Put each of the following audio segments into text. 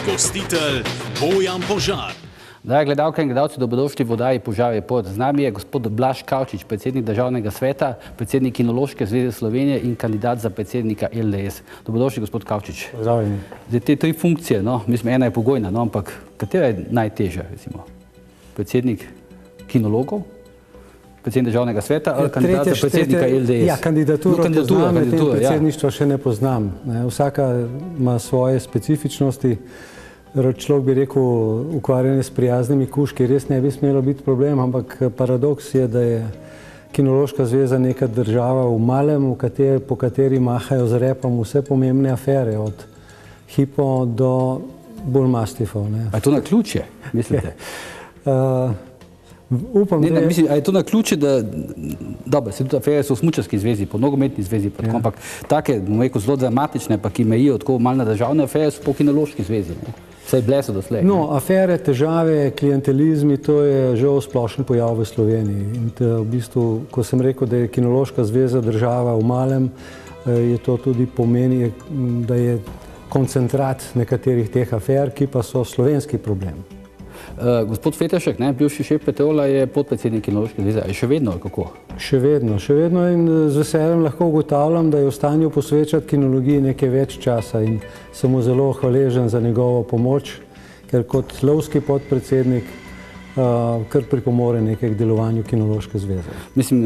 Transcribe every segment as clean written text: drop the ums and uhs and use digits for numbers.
Gostitelj Bojan Požar. Drage gledalke in gledalci, dobrodošli v oddaji Požar je pot. Z nami je gospod Blaž Kavčič, predsednik Državnega sveta, predsednik Kinološke zveze Slovenije in kandidat za predsednika LDS. Dobrodošli, gospod Kavčič. Pozdravljeni. Zdaj, te tri funkcije, mislim, ena je pogojna, ampak katera je najtežja, recimo? Predsednik kinologov, predsednik Državnega sveta ali kandidat za predsednika LDS? Ja, kandidaturo poznam, medtem predsedništva še ne poznam. Vsaka ima svoje specifičnosti. Človek bi rekel, ukvarjanje s prijaznimi kužki res ne bi smelo biti problem, ampak paradoks je, da je Kinološka zveza neka država v malem, po kateri mahajo z repom vse pomembne afere, od Hypo do bullmastifov. A je to naključje, mislite? Upam, da je... Mislim, a je to naključje, da... Dobro, se tudi afere so v smučarski zvezi, po nogometni zvezi, ampak take, bom rekel, zelo dramatične, pa ki mejijo tako malo na državne afere, so po Kinološki zvezi. Vse je bleso doslej. No, afere, težave, klientelizmi, to je že splošen pojav v Sloveniji. In v bistvu, ko sem rekel, da je Kinološka zveza država v malem, je to tudi pomeni, da je koncentrat nekaterih teh afer, ki pa so slovenski problem. Gospod Feteršek, bivši šef Petrola, je podpredsednik Kinološke zveze. Je še vedno, ali kako? Še vedno in z veseljem lahko ugotavljam, da je v stanju posvečati kinologiji nekaj več časa in sem mu zelo hvaležen za njegovo pomoč, ker kot lovski podpredsednik kar pripomore nekaj k delovanju Kinološke zveze. Mislim,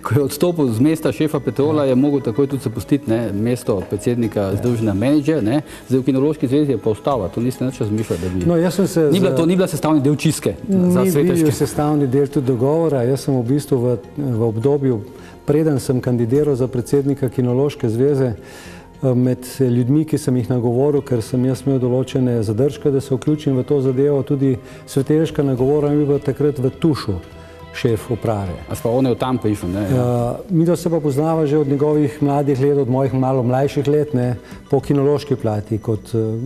ko je odstopil z mesta šefa Petrola, je mogel takoj tudi zapustiti mesto predsednika združenja menedžer. Zdaj v Kinološki zvezi je pa ostala, to niste nič razmišljali, da bi... No, jaz sem se... To ni bila sestavni del čistke za Sveterške? Ni bil sestavni del tudi dogovora. Jaz sem v bistvu v obdobju, preden sem kandidiral za predsednika Kinološke zveze, med ljudmi, ki sem jih nagovoril, ker sem jaz imel določene zadržke, da se vključim v to zadevo, tudi Sveterška nagovora mi bil takrat v Tušu, šef uprave. A pa on je od tam prišel, ne? Midva se pa poznava že od njegovih mladih let, od mojih malo mlajših let, po kinološki plati.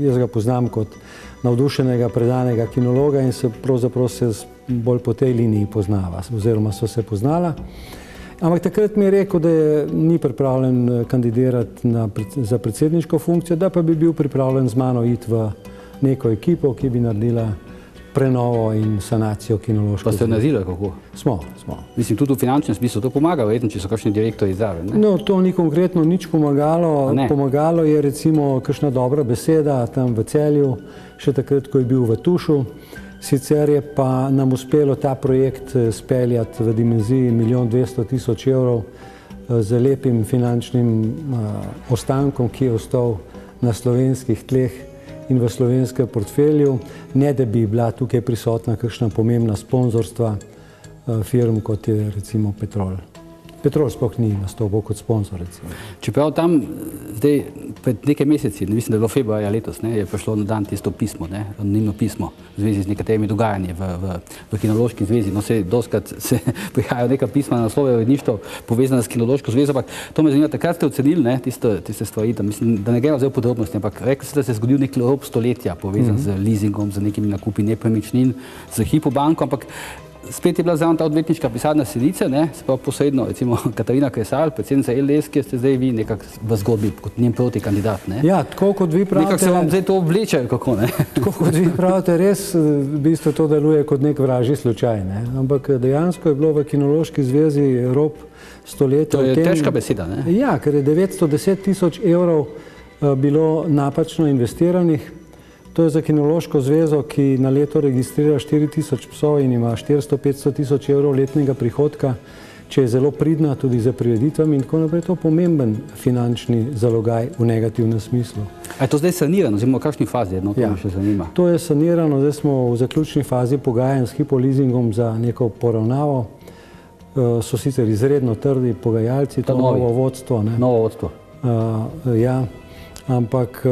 Jaz ga poznam kot navdušenega, predanega kinologa in se pravzaprav se bolj po tej liniji poznava, oziroma so se poznala. Ampak takrat mi je rekel, da ni pripravljen kandidirati za predsedniško funkcijo, da pa bi bil pripravljen z mano iti v neko ekipo, ki bi naredila prenovo in sanacijo Kinološke zveze. Pa ste naredili, kako? Smo. Mislim, tudi v finančnem smislu to pomaga, verjetno, če so kakšni direktorji zraven, ne? No, to ni konkretno nič pomagalo. Pomagalo je recimo kakšna dobra beseda tam v Celju, še takrat, ko je bil v Tušu. Sicer je pa nam uspelo ta projekt speljati v dimenziji 1 200 000 evrov z lepim finančnim ostankom, ki je ostal na slovenskih tleh in v slovenskem portfelju, ne da bi bila tukaj prisotna kakšna pomembna sponzorstva firm, kot je recimo Petrol. Petrol sploh ni nastopil kot sponzor, recimo. Čeprav tam zdaj pred nekaj meseci, mislim, da je bilo februarja letos, je prišlo na dan tisto pismo, anonimno pismo v zvezi z nekaterimi dogajanji v Kinološki zvezi. No, dostikrat se prihajajo neka pisma na naslove uredništva povezana s Kinološko zvezo, ampak to me zanima, takrat ste ocenili tiste stvari, da ne gremo zdaj v podrobnosti, ampak rekli ste, da se je zgodil nek rop stoletja povezan z leasingom, z nekimi nakupi nepremičnin, z Hypo banko, ampak spet je bila zraven ta odvetniška pisarna Senice, se pa posredno, recimo Katarina Kresal, predsednica LDS, ki ste zdaj vi nekako v zgodbi kot njen protikandidat, ne? Ja, tako kot vi pravite... Nekako se vam zdaj to vleče, kako, ne? Tako kot vi pravite, res v bistvu to deluje kot nek vražji slučaj, ne? Ampak dejansko je bilo v Kinološki zvezi rop stoletja... To je težka beseda, ne? Ja, ker je 910 000 evrov bilo napačno investiranih. To je za Kinološko zvezo, ki na leto registrira 4000 psov in ima 400–500 000 evrov letnega prihodka, če je zelo pridna tudi za prireditvami in tako naprej, to je pomemben finančni zalogaj v negativnem smislu. A je to zdaj sanirano, oziroma v kakšni fazi? To me še zanima. To je sanirano, zdaj smo v zaključni fazi pogajanj s Hypo leasingom za neko poravnavo. So sicer izredno trdi pogajalci, to novo vodstvo. Novo vodstvo. Ja, ampak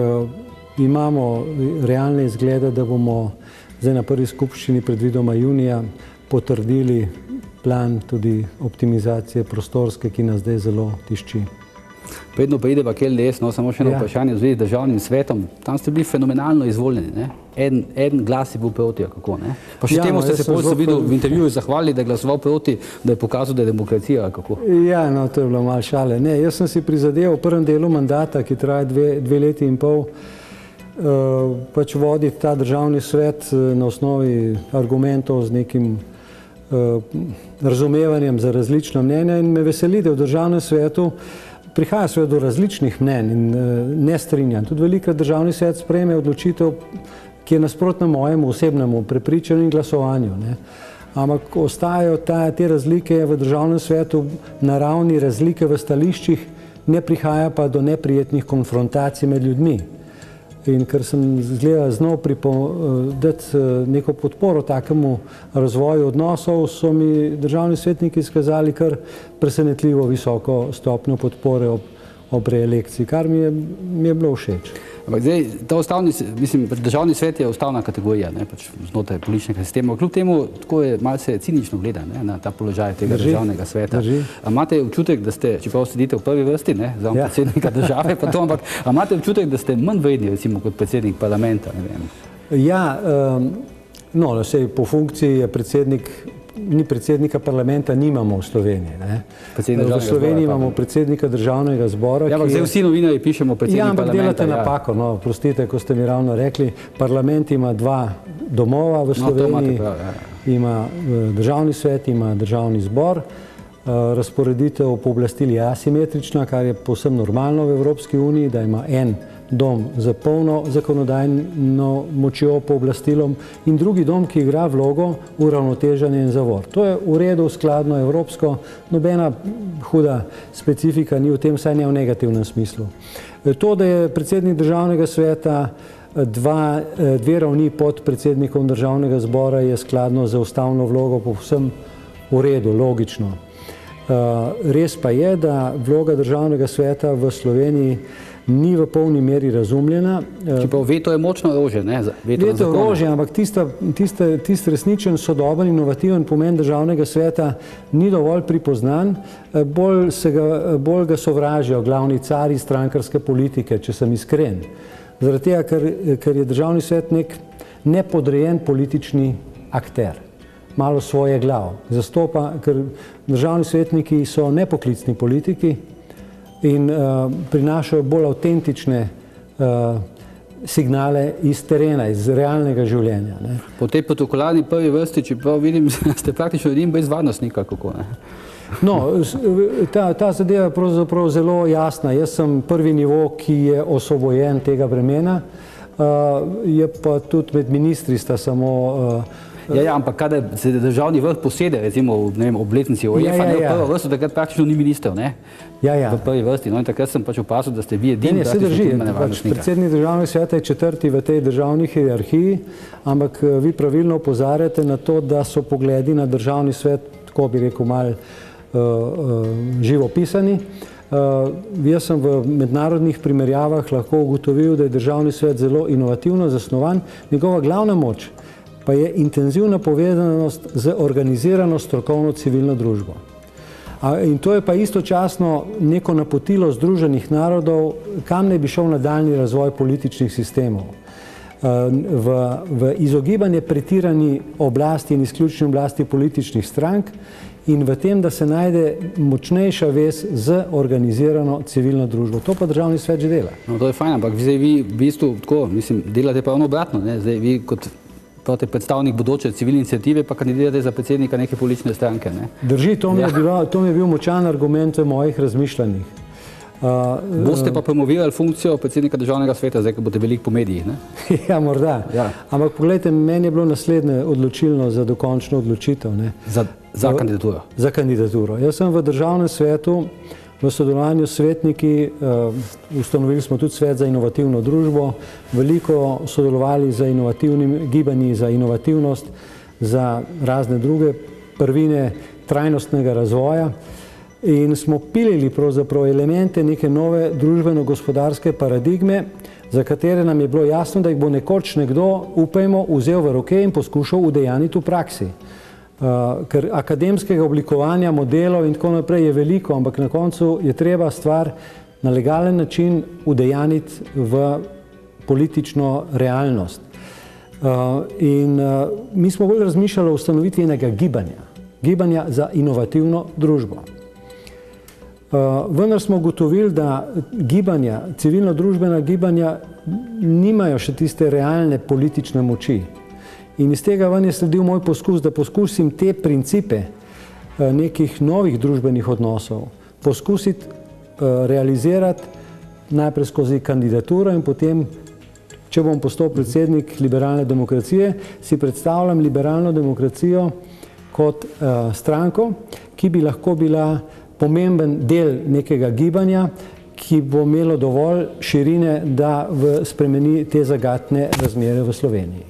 imamo realne izglede, da bomo zdaj na prvi skupščini predvidoma junija potrdili plan tudi optimizacije prostorske, ki nas zdaj zelo tišči. Predno pa ideva k LDS, samo še eno vprašanje v zvezi z Državnim svetom. Tam ste bili fenomenalno izvoljeni, ne? En glas je bil proti, kako, ne? Pa še temu ste se v intervjuju zahvalili, da je glasoval proti, da je pokazal, da je demokracija, kako? Ja, no, to je bilo malo šale. Ne, jaz sem si prizadeval v prvem delu mandata, ki traja 2 leti in pol, pač voditi ta državni svet na osnovi argumentov z nekim razumevanjem za različna mnenja in me veseli, da v državnem svetu prihaja seveda do različnih mnenj in nestrinjanj. Tudi velikokrat državni svet sprejme odločitev, ki je nasprotna mojemu osebnemu prepričanju in glasovanju, ne. Ampak ostajajo te razlike v državnem svetu na ravni razlike v stališčih, ne prihaja pa do neprijetnih konfrontacij med ljudmi. In ker sem znal dati neko podporo takemu razvoju odnosov, so mi državni svetniki izkazali kar presenetljivo visoko stopnjo podpore ob reelekciji, kar mi je bilo všeč. Ampak zdaj, državni svet je ustavna kategorija, ne, pač znotraj političnega sistema. Kljub temu, tako je malce cinično gleda, ne, na ta položaj tega državnega sveta. Imate občutek, da ste, čeprav sedite v prvi vrsti, ne, za predsednika države, pa to, ampak imate občutek, da ste manj vredni, recimo, kot predsednik parlamenta, ne vem? Ja, no, saj po funkciji je predsednika parlamenta nimamo v Sloveniji, ne. V Sloveniji imamo predsednika državnega zbora, ki je... Ja, ampak zdaj vsi novinarji pišemo predsednik parlamenta. Ja, ampak delate napako, no, prostite, ko ste mi ravno rekli, parlament ima dva domova v Sloveniji, ima državni svet, ima državni zbor, razporeditev pooblastil je asimetrična, kar je povsem normalno v Evropski uniji, da ima en dom za polno zakonodajno močjo pooblastilom in drugi dom, ki igra vlogo uravnoteženja in zavor. To je v redu, skladno, evropsko, nobena huda specifika ni v tem, saj ne v negativnem smislu. To, da je predsednik državnega sveta dve ravni pod predsednikom državnega zbora, je skladno za ustavno vlogo povsem v redu, logično. Res pa je, da vloga državnega sveta v Sloveniji ni v polni meri razumljena. Čeprav veto je močno orožje, ne? Veto je orožje, ampak tisti resničen, sodoben, inovativen pomen državnega sveta ni dovolj pripoznan, bolj ga sovražijo glavni carji strankarske politike, če sem iskren. Zaradi tega, ker je državni svet nek nepodrejen politični akter, malo svoje glav. Zastopa, ker državni svetniki so nepoklicni politiki, in prinašajo bolj avtentične signale iz terena, iz realnega življenja. Po tej protokolarni prvi vrsti, čeprav vidim, ste praktično edini brez varnostnika, kako ne? No, ta zadeva je pravzaprav zelo jasna. Jaz sem prvi nivo, ki je osvobojen tega bremena, je pa tudi med ministri sta samo... Ja, ampak kadar se državni vrh posede, recimo v obletnici OEF-a, ne v prvo vrsto, takrat praktično ni ministrov, ne? V prvi vrsti. No in takrat sem pač opazil, da ste vi edini, da ste imeli varnostnika. Predsednik državnega sveta je četrti v tej državni hierarhiji, ampak vi pravilno opozarjate na to, da so pogledi na državni svet, tako bi rekel, malo živopisani. Jaz sem v mednarodnih primerjavah lahko ugotovil, da je državni svet zelo inovativno zasnovan. Njegova glavna moč pa je intenzivna povezanost z organizirano strokovno civilno družbo. In to je pa istočasno neko napotilo Združenih narodov, kam ne bi šel nadaljnji razvoj političnih sistemov. V izogibanje pretirani oblasti in izključni oblasti političnih strank in v tem, da se najde močnejša vez z organizirano civilno družbo. To pa državni svet že dela. No, to je fajn, ampak vi v bistvu tako, mislim, delate pa ravno obratno, ne? Zdaj vi kot predstavnik bodoče civilne iniciative pa kandidirate za predsednika neke politične stranke, ne? Drži, to mi je bil močan argument v mojih razmišljanjih. Boste pa promovirali funkcijo predsednika državnega sveta, zdaj, ko boste veliko po medijih, ne? Ja, morda. Ampak pogledajte, meni je bilo naslednje odločilno za dokončno odločitev, ne? Za kandidaturo? Za kandidaturo. Jaz sem v državnem svetu v sodelovanju s svetniki, ustanovili smo tudi svet za inovativno družbo, veliko sodelovali za inovativnimi gibanji, za inovativnost, za razne druge prvine trajnostnega razvoja in smo pilili pravzaprav elemente neke nove družbeno-gospodarske paradigme, za katere nam je bilo jasno, da jih bo nekoč nekdo, upajmo, vzel v roke in poskušal udejaniti v praksi. Ker akademskega oblikovanja modelov in tako naprej je veliko, ampak na koncu je treba stvar na legalen način udejaniti v politično realnost. In mi smo bolj razmišljali o ustanovitvi enega gibanja za inovativno družbo. Vendar smo ugotovili, da gibanja, civilno-družbena gibanja nimajo še tiste realne politične moči. In iz tega ven je sledil moj poskus, da poskusim te principe nekih novih družbenih odnosov poskusiti realizirati najprej skozi kandidaturo in potem, če bom postal predsednik liberalne demokracije, si predstavljam liberalno demokracijo kot stranko, ki bi lahko bila pomemben del nekega gibanja, ki bo imelo dovolj širine, da spremeni te zagatne razmere v Sloveniji.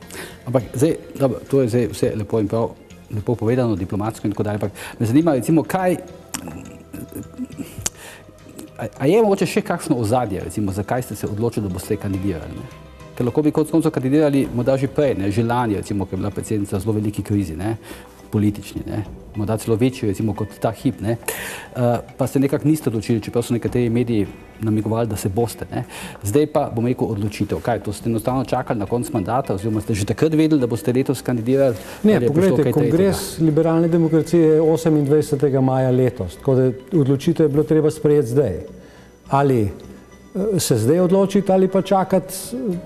Ampak zdaj, dobro, to je zdaj vse lepo in prav, lepo povedano, diplomatsko in tako dalje, ampak me zanima, recimo, kaj, a je mogoče še kakšno ozadje, recimo, zakaj ste se odločili, da boste kandidirali, ne? Ker lahko bi konec koncev kandidirali morda že prej, ne, že lani, recimo, ker je bila predsednica zelo veliki krizi, ne, politični, ne, morda celo večji, recimo, kot ta hip, ne, pa ste nekako niste odločili, čeprav so nekateri mediji namigovali, da se boste, ne. Zdaj pa bom rekel odločitev. Kaj, to ste enostavno čakali na konec mandata, oziroma ste že takrat vedeli, da boste letos kandidirali? Ne, pogledajte, kongres liberalne demokracije je 28. maja letos, tako da odločitev je bilo treba sprejeti zdaj. Ali se zdaj odločiti ali pa čakati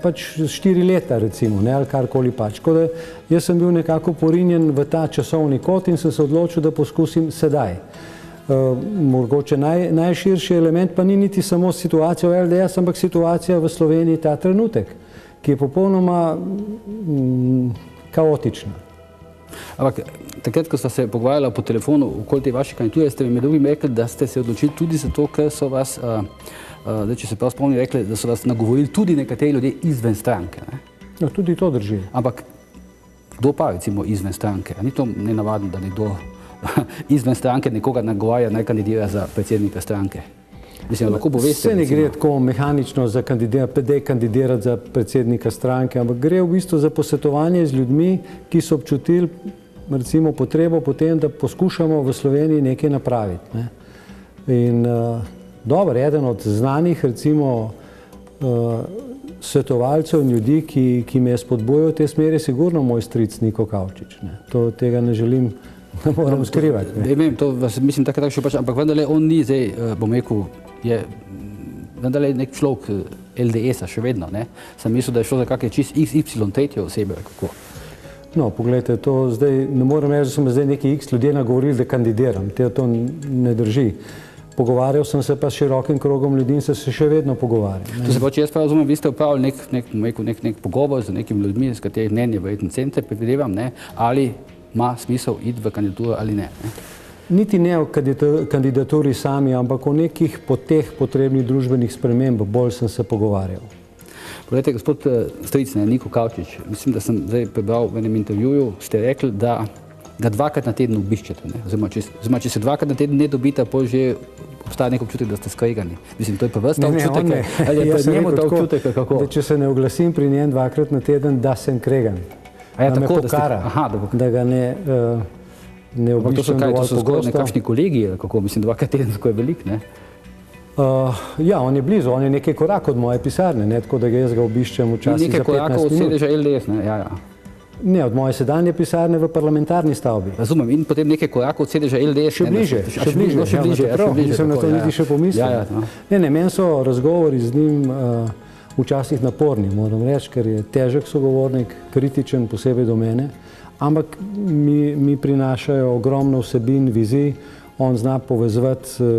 pač 4 leta, recimo, ne, ali karkoli pač. Tako da jaz sem bil nekako porinjen v ta časovni kot in sem se odločil, da poskusim sedaj. Mogoče najširši element pa ni niti samo situacija v LDS, ampak situacija v Sloveniji ta trenutek, ki je popolnoma kaotična. Ampak takrat, ko sva se pogovarjala po telefonu okoli te vaše kandidature, ste mi med drugim rekli, da ste se odločili tudi zato, ker so vas, če se prav spomnim, rekli, da so vas nagovorili tudi nekateri ljudje izven stranke, ne? No, tudi to drži. Ampak kdo pa, recimo, izven stranke? A ni to nenavadno, da nekdo izven stranke nekoga nagovarja, naj kandidira za predsednika stranke? Mislim, lahko poveste. Vse ne gre tako mehanično kandidirati za predsednika stranke, ampak gre v bistvu za posvetovanje z ljudmi, ki so občutili, recimo, potrebo potem, da poskušamo v Sloveniji nekaj napraviti, ne. In dobro, eden od znanih, recimo, svetovalcev in ljudi, ki me je spodbujal v tej smeri, je sigurno moj stric Niko Kavčič, ne. Tega ne želim, ne moram skrivati. Ne vem, to vas mislim tako še pač, ampak vendarle on ni zdaj, bom rekel, je vendarle nek človek LDS-a še vedno, ne. Sem mislil, da je šlo za kakšne čist XY tretje osebe, kako. No, pogledajte, to zdaj, ne moram reči, da so me zdaj neki X ljudje nagovorili, da kandidiram. To ne drži. Pogovarjal sem se pa s širokim krogom ljudi in se še vedno pogovarjam. To se pa, če jaz prav razumem, vi ste opravili nek pogovor z nekimi ljudmi, s katerih mnenje verjetno cenite, predvidevam, ne, ali ima smisel iti v kandidaturo ali ne. Niti ne o kandidaturi sami, ampak o nekih potrebnih družbenih sprememb, bolj sem se pogovarjal. Poglejte, gospod stric, ne, Niko Kavčič, mislim, da sem zdaj prebral v enem intervjuju, ste rekli, da ga 2-krat na teden obiščete, ne? Oziroma, če se 2-krat na teden ne dobite, potem že obstaja nek občutek, da ste skregani. Mislim, to je pa vas ta občutek, ali je pa njemu ta občutek, kako? Če se ne oglasim pri njem 2-krat na teden, da sem kregan. Da me pokara, da ga ne obiščem dovolj pogosto. To so zgolj nekakšni kolegi, kako mislim, 2-krat tedensko je velik, ne? Ja, on je blizu, on je nekaj korak od moje pisarne, ne, tako da jaz ga obiščem včasih za 15 minut. Nekaj korakov od sedeža LDS, ne, ja. Ne, od moje sedanje pisarne v parlamentarni stavbi. Razumem, in potem nekaj korakov od sedeža LDS. Še bliže. Nisem na to niti še pomislil. Ne, meni so razgovori z njim včasih naporni, moram reči, ker je težek sogovornik, kritičen posebej do mene, ampak mi prinašajo ogromno vsebin, vizij, on zna povezovati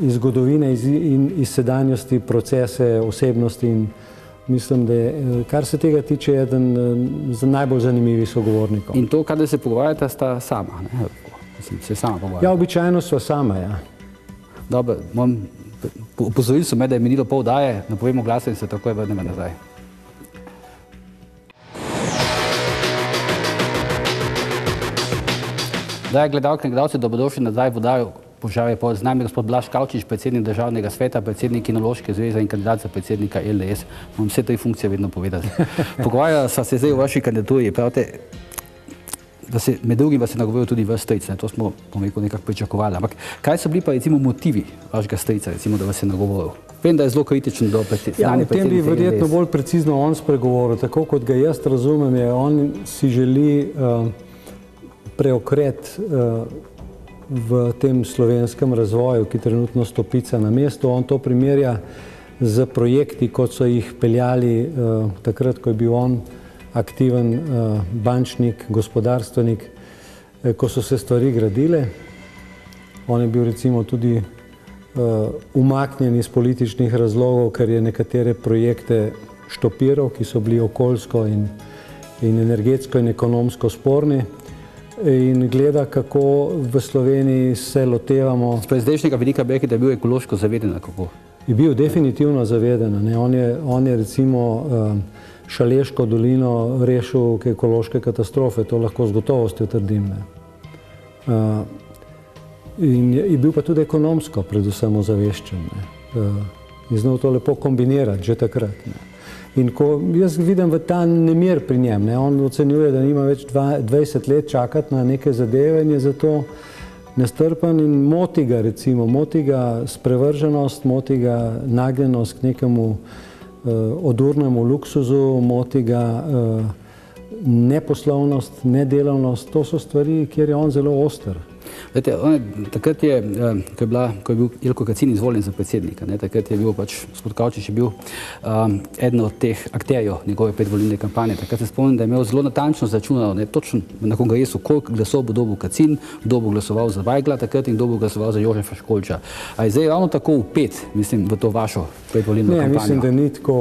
iz zgodovine in iz sedanjosti procese, osebnosti in mislim, da je, kar se tega tiče, eden najbolj zanimivih sogovornikov. In to, kadar se pogovarjata, sta sama, ne? Mislim, se sama pogovarjata. Ja, običajno sva sama, ja. Dobro, opozorili so me, da je minilo pol daje, napovemo glasa in se takoj vrnemo nazaj. Drage gledalke in gledalci, dobrodošli nazaj v oddajo Požar je požar. Z nami gospod Blaž Kavčič, predsednik Državnega sveta, predsednik Kinološke zveze in kandidat za predsednika LDS. Moram vse 3 funkcije vedno povedati. Pogovarjala sva se zdaj o vaši kandidaturi. Pravite, da se med drugim vas je nagovoril tudi vaš stric, ne? To smo, bom rekel, nekako pričakovali. Ampak kaj so bili pa recimo motivi vašega strica, recimo, da vas je nagovoril? Vem, da je zelo kritičen do predsednika. Ja, o tem bi verjetno bolj precizno on spregovoril. Tako kot ga jaz razumem, je on si želi preokret v tem slovenskem razvoju, ki trenutno stopica na mestu. On to primerja z projekti, kot so jih peljali takrat, ko je bil on aktiven bančnik, gospodarstvenik, ko so se stvari gradile. On je bil recimo tudi umaknjen iz političnih razlogov, ker je nekatere projekte štopiral, ki so bili okoljsko in energetsko in ekonomsko sporni, in gleda, kako v Sloveniji se lotevamo. Z zdajšnjega vidika bi rekel, da je bil ekološko zaveden, kako? Je bil definitivno zaveden. On je recimo Šaleško dolino rešil ekološke katastrofe, to lahko z gotovostjo trdim. In je bil pa tudi ekonomsko predvsem ozaveščen. Je znal to lepo kombinirati že takrat. In ko jaz vidim v ta nemir pri njem, on ocenjuje, da nima več 20 let čakati na neke zadeve in je zato nestrpen in moti ga recimo, moti ga sprevrženost, moti ga nagnjenost k nekemu odurnemu luksuzu, moti ga neposlovnost, nedelavnost, to so stvari, kjer je on zelo oster. Takrat je, ko je bil Jelko Kacin izvoljen za predsednika, takrat je bil pač, gospod Kavčič je bil eden od teh akterjev njegove predvolilne kampanje. Takrat se spomnim, da je imel zelo natančno začunano, točno na kongresu, koliko glasov bo dobil Kacin, kdo bo glasoval za Vajgla takrat in kdo bo glasoval za Jožefa Školča. A je zdaj ravno tako vpet, mislim, v to vašo predvolilno kampanjo? Ne, mislim, da ni tako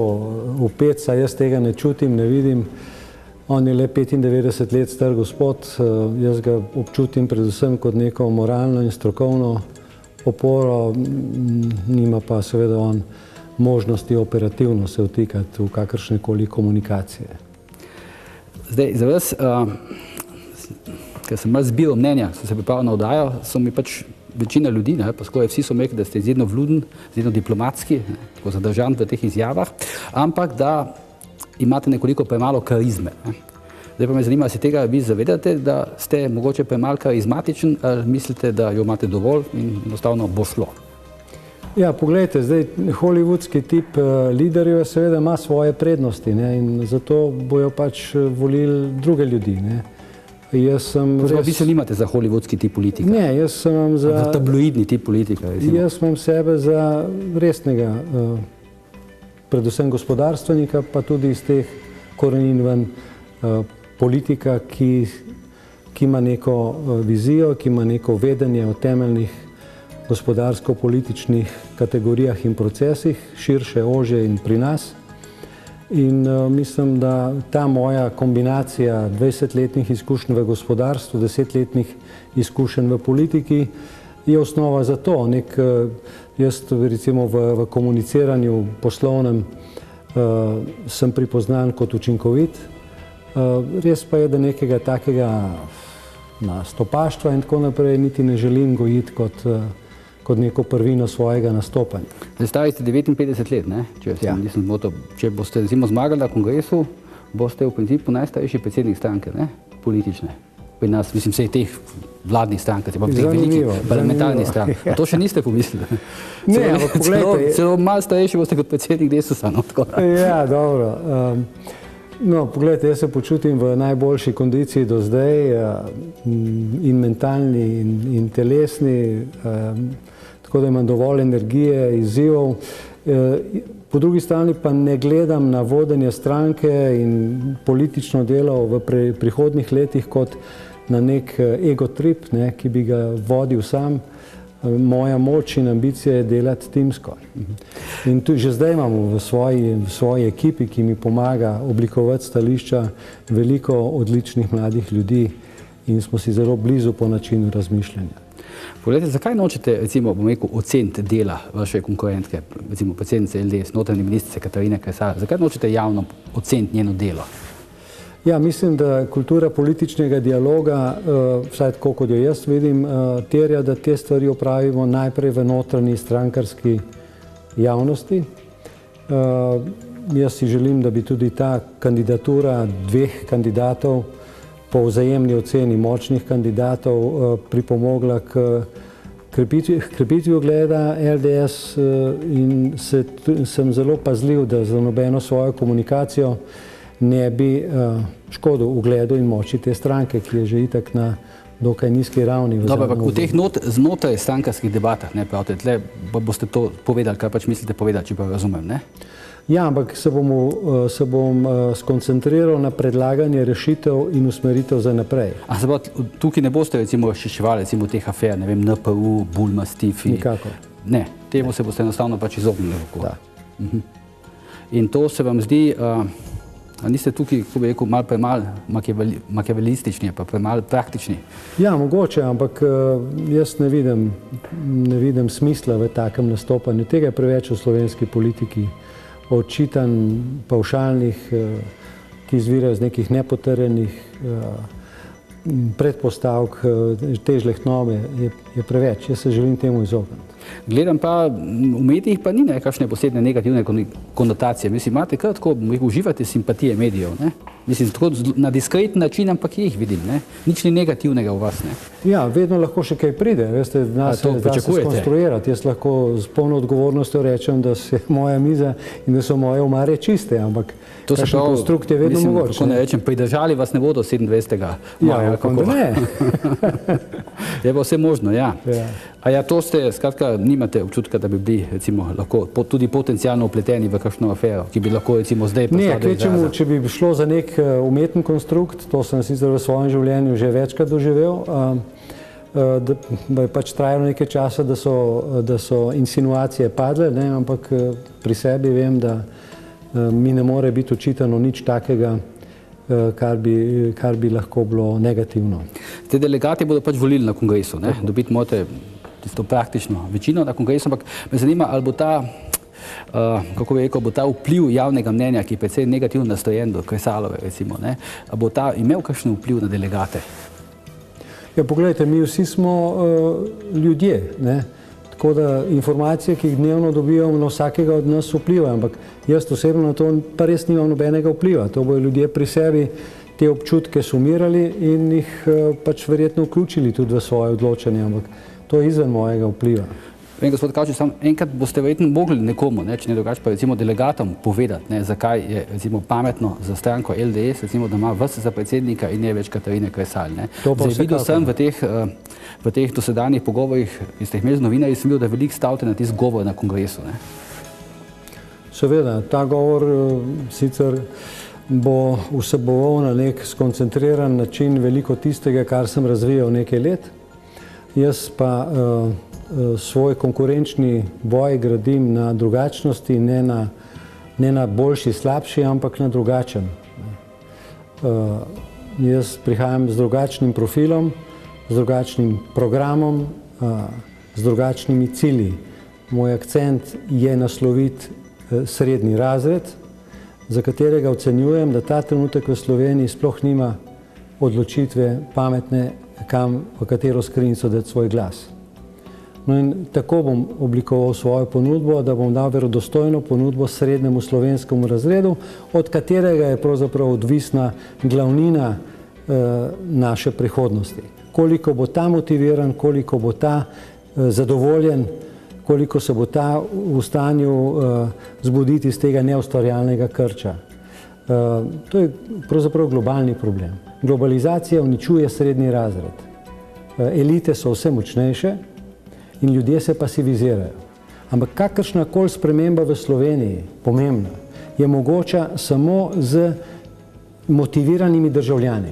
vpet, saj jaz tega ne čutim, ne vidim. On je le 95 let star gospod, jaz ga občutim predvsem kot neko moralno in strokovno oporo, nima pa seveda on možnosti operativno se vtikati v kakršnekoli komunikacije. Zdaj, za vas, ker sem malo zbiral mnenja, sem se pripravil na oddajo, so mi pač večina ljudi, pa skoraj vsi so rekli, da ste izredno vljuden, izredno diplomatski, tako zadržan v teh izjavah, ampak da imate nekoliko premalo karizme. Zdaj pa me zanima, se tega vi zavedate, da ste mogoče premalo karizmatičen, ali mislite, da jo imate dovolj in enostavno bo šlo? Ja, poglejte, zdaj hollywoodski tip liderjev seveda ima svoje prednosti in zato bojo pač volili druge ljudi. Vi se nimate za hollywoodski tip politika? Ne, jaz sem vam za tabloidni tip politika. Jaz imam sebe za resnega predvsem gospodarstvenika, pa tudi iz teh korenin ven politika, ki ima neko vizijo, ki ima neko vedenje o temeljnih gospodarsko-političnih kategorijah in procesih, širše, ožje in pri nas. In mislim, da ta moja kombinacija 20-letnih izkušenj v gospodarstvu, 10-letnih izkušenj v politiki, je osnova za to. Jaz recimo v komuniciranju poslovnem sem pripoznan kot učinkovit. Res pa je, da nekega takega nastopaštva in tako naprej niti ne želim gojiti kot neko prvino svojega nastopanja. Zdaj stari ste 59 let, ne? Če boste zmagali na kongresu, boste v principu najstarejši predsednik stranke, ne? Politične. Pri nas, mislim, vseh teh vladnih strank, pa teh velikih parlamentarnih strank. To še niste pomislili? Ne, ampak pogledajte. Celo malo starejši boste kot predsednik Desusa. Ja, dobro. No, pogledajte, jaz se počutim v najboljši kondiciji do zdaj, in mentalni, in telesni, tako da imam dovolj energije, izzivov. Po drugi strani pa ne gledam na vodenje stranke in politično delo v prihodnjih letih kot na nek ego trip, ki bi ga vodil sam. Moja moč in ambicija je delati timsko. In tu že zdaj imamo v svoji ekipi, ki mi pomaga oblikovati stališča, veliko odličnih mladih ljudi in smo si zelo blizu po načinu razmišljanja. Poglejte, zakaj nočete, recimo, bom rekel, oceniti dela vaše konkurentke, recimo predsednice LDS, notranje ministrice Katarine Kresal, zakaj nočete javno oceniti njeno delo? Ja, mislim, da kultura političnega dialoga, vsaj tako kot jo jaz vidim, terja, da te stvari opravimo najprej v notranji strankarski javnosti. Jaz si želim, da bi tudi ta kandidatura dveh kandidatov po vzajemni oceni močnih kandidatov pripomogla k krepitvi ugleda LDS in sem zelo pazljiv, da za nobeno svojo komunikacijo ne bi škodil ugledu in moči te stranke, ki je že itak na dokaj nizki ravni. V teh znotraj strankarskih debatah, ne pravite, tle boste to povedali, kaj pač mislite povedati, če pa razumem, ne? Ja, ampak se bom skoncentriral na predlaganje rešitev in usmeritev za naprej. A se pa tukaj ne boste recimo razčiščevali recimo teh afer, ne vem, NPU, Bulmas, Tifi? Nikakor. Ne, temu se boste enostavno pač izognili. Da. In to se vam zdi, niste tukaj, kako bi rekel, malo premalo makiavelistični, pa premalo praktični? Ja, mogoče, ampak jaz ne vidim smisla v takem nastopanju. Tega je preveč v slovenski politiki, očitanj pavšalnih, ki izvirajo iz nekih nepotrjenih predpostavk, te žlehtnobe je preveč. Jaz se želim temu izogniti. Gledam pa, v medijih pa ni nekakšne posebne negativne konotacije. Mislim, imate kar tako, uživate simpatije medijev, ne? Mislim, tako na diskreten način, ampak jih vidim, ne? Nič ni negativnega v vas, ne? Ja, vedno lahko še kaj pride, veste, da se skonstruirati. Jaz lahko z polno odgovornostjo rečem, da se moja miza in da so moje omare čiste, ampak kakšen konstrukt je vedno mogoče. Kako ne rečem, pridržali vas ne bodo 27. maja. Ne. Je pa vse možno, ja. A ja, to ste, skratka, nimate občutka, da bi bili, recimo, lahko tudi potencialno upleteni v kakšno afero, ki bi lahko, recimo, zdaj postala do izraza? Ne, če bi šlo za nek umeten konstrukt, to sem sicer v svojem življenju že večkrat doživel, da je pač trajalo nekaj časa, da so insinuacije padle, ne, ampak pri sebi vem, da mi ne more biti očitano nič takega, kar bi lahko bilo negativno. Te delegati bodo pač volili na kongresu, ne? Dobiti morate tisto praktično večino na kongresu, ampak me zanima, ali bo ta, kako bi rekel, bo ta vpliv javnega mnenja, ki je precej negativno nastrojen do Kresalove, recimo, ne? Bo ta imel kakšen vpliv na delegate? Ja, pogledajte, mi vsi smo ljudje, ne? Tako da informacije, ki jih dnevno dobivamo, na vsakega od nas vplivajo, ampak jaz osebno na to pa res nimam nobenega vpliva. To bojo ljudje pri sebi te občutke sumirali in jih pač verjetno vključili tudi v svoje odločanje, ampak to je izven mojega vpliva. Vem, gospod Kavčič, enkrat boste verjetno mogli nekomu, ne, če ne drugače pa recimo delegatom povedati, ne, zakaj je recimo pametno za stranko LDS, recimo, da ima vas za predsednika in ne več Katarine Kresal. Zdaj, videl sem v teh dosedanjih pogovorih, ki ste jih imeli z novinarji, sem videl, da veliko stavite na tisti govor na kongresu. Ne? Seveda, ta govor sicer bo vseboval na nek skoncentriran način veliko tistega, kar sem razvijal nekaj let. Jaz pa svoj konkurenčni boj gradim na drugačnosti, ne na boljši, slabši, ampak na drugačen. Jaz prihajam z drugačnim profilom, z drugačnim programom, z drugačnimi cilji. Moj akcent je nasloviti srednji razred, za katerega ocenjujem, da ta trenutek v Sloveniji sploh nima odločitve pametne, kam, v katero skrinjico dati svoj glas. No in tako bom oblikoval svojo ponudbo, da bom dal verodostojno ponudbo srednjemu slovenskemu razredu, od katerega je pravzaprav odvisna glavnina naše prihodnosti. Koliko bo ta motiviran, koliko bo ta zadovoljen, koliko se bo ta v stanju zbuditi iz tega neustvarjalnega krča. To je pravzaprav globalni problem. Globalizacija uničuje srednji razred. Elite so vse močnejše in ljudje se pasivizirajo. Ampak kakršna koli sprememba v Sloveniji, pomembna, je mogoča samo z motiviranimi državljani.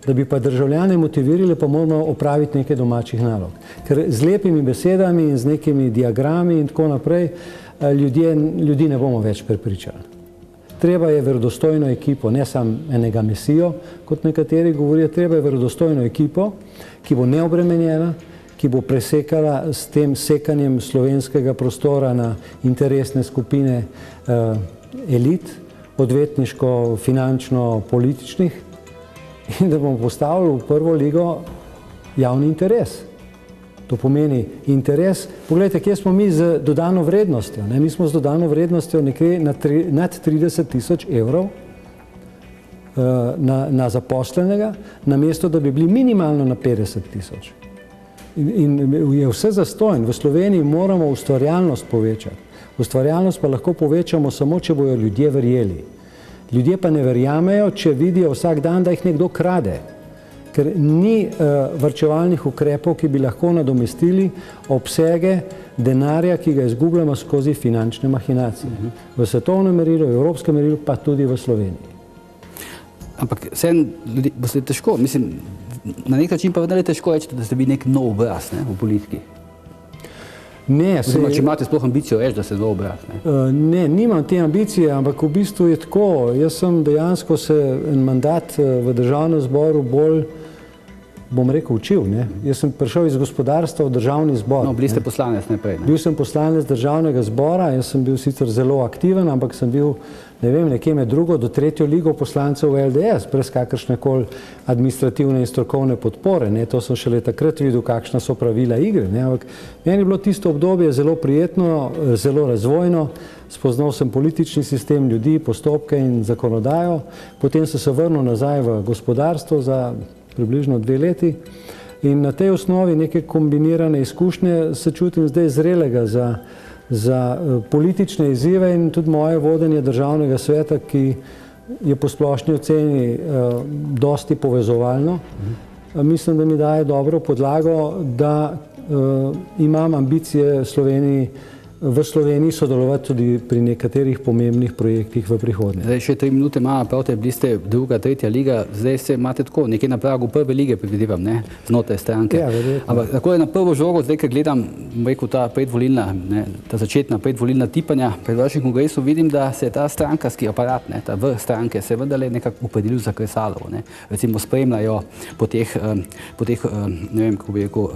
Da bi pa državljane motivirali, pa moramo opraviti nekaj domačih nalog. Ker z lepimi besedami in z nekimi diagrami in tako naprej ljudi ne bomo več prepričali. Treba je verodostojno ekipo, ne samo enega mesijo, kot nekateri govorijo, treba je verodostojno ekipo, ki bo neobremenjena, ki bo presekala s tem sekanjem slovenskega prostora na interesne skupine elit, odvetniško, finančno, političnih, in da bomo postavili v prvo ligo javni interes. To pomeni interes. Poglejte, kje smo mi z dodano vrednostjo. Mi smo z dodano vrednostjo nekje nad 30 000 evrov na zaposlenega, namesto da bi bili minimalno na 50 000. In je vse zastonj. V Sloveniji moramo ustvarjalnost povečati. Ustvarjalnost pa lahko povečamo samo, če bojo ljudje verjeli. Ljudje pa ne verjamejo, če vidijo vsak dan, da jih nekdo krade. ker ni varčevalnih ukrepov, ki bi lahko nadomestili obsege denarja, ki ga izgubljamo skozi finančne mahinacije. V svetovnem merilu, v evropskem merilu, pa tudi v Sloveniji. Ampak vseeno bo se težko, mislim, na nek način pa vendar je težko reči, da ste vi nek nov obraz v politiki. Ne, če imate sploh ambicijo reči, da ste nov obraz. Ne, nimam te ambicije, ampak v bistvu je tako. Jaz sem dejansko se en mandat v državnem zboru bolj, bom rekel, učil. Jaz sem prišel iz gospodarstva v državni zbor. No, bili ste poslanec najprej. Bil sem poslanec državnega zbora, jaz sem bil sicer zelo aktiven, ampak sem bil, ne vem, nekje med drugo do tretjo ligo poslancev v LDS, brez kakršnekoli administrativne in strokovne podpore. To sem šele takrat videl, kakšna so pravila igre. Ampak meni je bilo tisto obdobje zelo prijetno, zelo razvojno. Spoznal sem politični sistem, ljudi, postopke in zakonodajo. Potem sem se vrnil nazaj v gospodarstvo za približno 2 leti. In na tej osnovi neke kombinirane izkušnje se čutim zdaj zrelega za politične izzive in tudi moje vodenje državnega sveta, ki je po splošni oceni dosti povezovalno. Mislim, da mi daje dobro podlago, da imam ambicije v Sloveniji sodelovati tudi pri nekaterih pomembnih projektih v prihodnje. Zdaj še 3 minute imamo, pravite, bili ste druga, tretja liga, zdaj se imate tako, nekje na pragu prve lige, predvidevam, znotraj stranke. Ja, verjetno. Ampak tako je na prvo žogo, zdaj, ker gledam, rekel, ta začetna predvolilna tipanja pred vašim kongresom, vidim, da se je ta strankarski aparat, ta vrh stranke, se vendarle nekako opredelil za Kresalovo. Recimo spremljajo po teh, ne vem, kako bi rekel,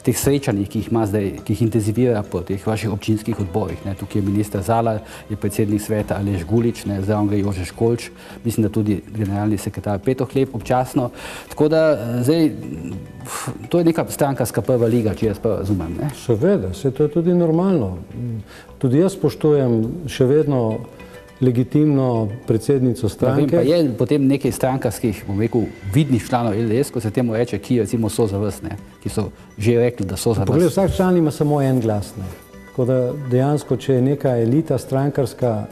teh srečanjih, ki jih ima zdaj, ki jih intenzivira po teh vaših občinskih odborih. Tukaj je minister Zalar, je predsednik sveta Aleš Gulič, zraven gre Jože Školč, mislim, da tudi generalni sekretar Peto Hleb občasno. Tako da zdaj, to je neka strankarska prva liga, če jaz pa razumem. Seveda, to je tudi normalno. Tudi jaz spoštujem še vedno legitimno predsednico stranke. Pa je potem nekaj strankarskih, bom rekel, vidnih članov LDS, ko se temu reče, ki recimo so za vas, ki so že rekli, da so za vas. Poglej, vsak član ima samo en glas. Tako da dejansko, če je neka elita strankarska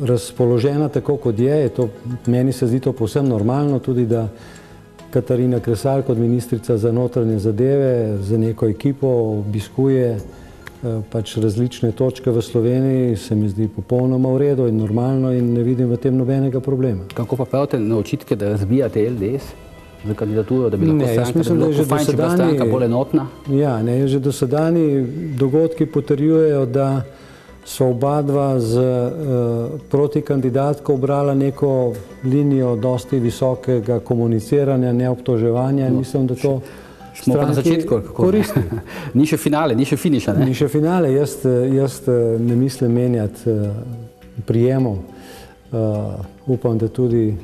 razpoložena tako, kot je, meni se zdi to povsem normalno, tudi da Katarina Kresal kot ministrica za notranje zadeve z neko ekipo obiskuje pač različne točke v Sloveniji, se mi zdi popolnoma v redu in normalno in ne vidim v tem nobenega problema. Kako pa pravite na očitke, da razbijate LDS za kandidaturo, da bi lahko stranka bolj enotna? Ja, že dosedanji dogodki potrjujejo, da so oba dva z protikandidatko obrala neko linijo dosti visokega komuniciranja, neobtoževanja in mislim, da to smo pa na začetku koristi. Ni še finale, ni še finiša. Ni še finale. Jaz ne mislim menjati prijemov. Upam, da tudi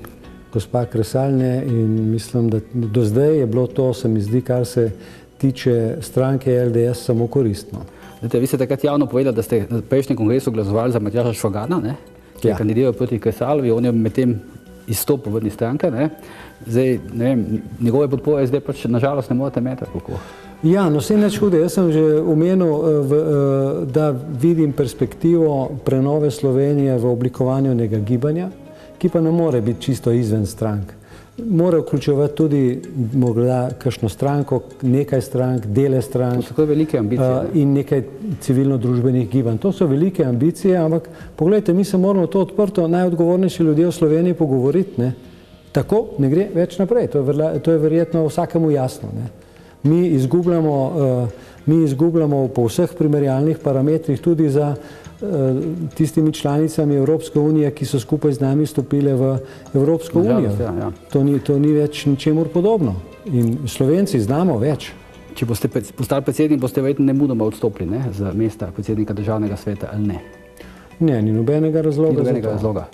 gospa Kresal ne in mislim, da do zdaj je bilo to, se mi zdi, kar se tiče stranke LDS, samo koristno. Vi ste takrat javno povedali, da ste na prejšnjem kongresu glasovali za Matjaža Švagana, ki je kandidiral proti Kresalovi, on je medtem izstopil ven iz stranke. Zdaj, ne vem, njegove podpore zdaj pač nažalost ne morete imeti, kako? Ja, no vse nič hude. Jaz sem že omenil, da vidim perspektivo prenove Slovenije v oblikovanju nekega gibanja, ki pa ne more biti čisto izven strank. Mora vključevati tudi morda kakšno stranko, nekaj strank, dele strank. To so velike ambicije. In nekaj civilno-družbenih gibanj. To so velike ambicije, ampak pogledajte, mi se moramo to odprto, najodgovornejši ljudje v Sloveniji pogovoriti. Tako ne gre več naprej. To je verjetno vsakemu jasno. Mi izgubljamo po vseh primerjalnih parametrih tudi za tistimi članicami Evropske unije, ki so skupaj z nami stopile v Evropsko unijo. To ni več ničemur podobno. In Slovenci znamo več. Če boste postali predsednik, boste verjetno nemudoma odstopili z mesta predsednika državnega sveta ali ne? Ne, ni nobenega razloga. Ni nobenega razloga.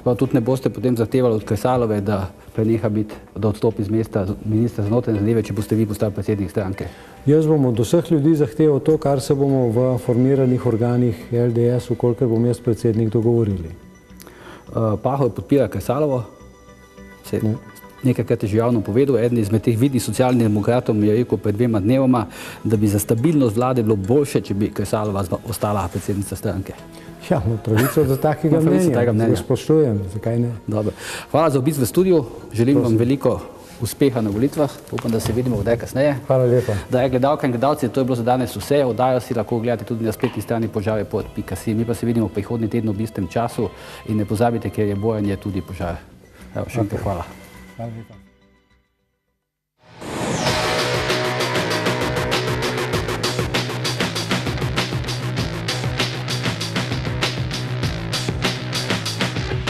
Pa tudi ne boste potem zahtevali od Kresalove, da preneha biti, da odstopi z mesta ministra za notranje zadeve, če boste vi postali predsednik stranke? Jaz bom od vseh ljudi zahteval to, kar se bomo v formiranih organih LDS, vkolikor bom jaz predsednik, dogovorili. Pahor podpira Kresalovo. Nekajkrat je že javno povedal, eden izmed teh vidnih socialnih demokratov mi je rekel pred 2 dnevoma, da bi za stabilnost vlade bilo boljše, če bi Kresalova ostala predsednica stranke. Ja, pravico do takega mnenja. Spoštujem, zakaj ne. Dobro. Hvala za obisk v studiu. Želim vam veliko uspeha na volitvah. Upam, da se vidimo kdaj kasneje. Hvala lepa. Drage gledalke in gledalci, to je bilo za danes vse. Oddajo si lahko gledate tudi na spletni strani požarepod.si. Mi pa se vidimo prihodnji teden ob istem času in ne pozabite, ker je bojanje tudi požar. Evo, še enkrat hvala. Hvala lepa.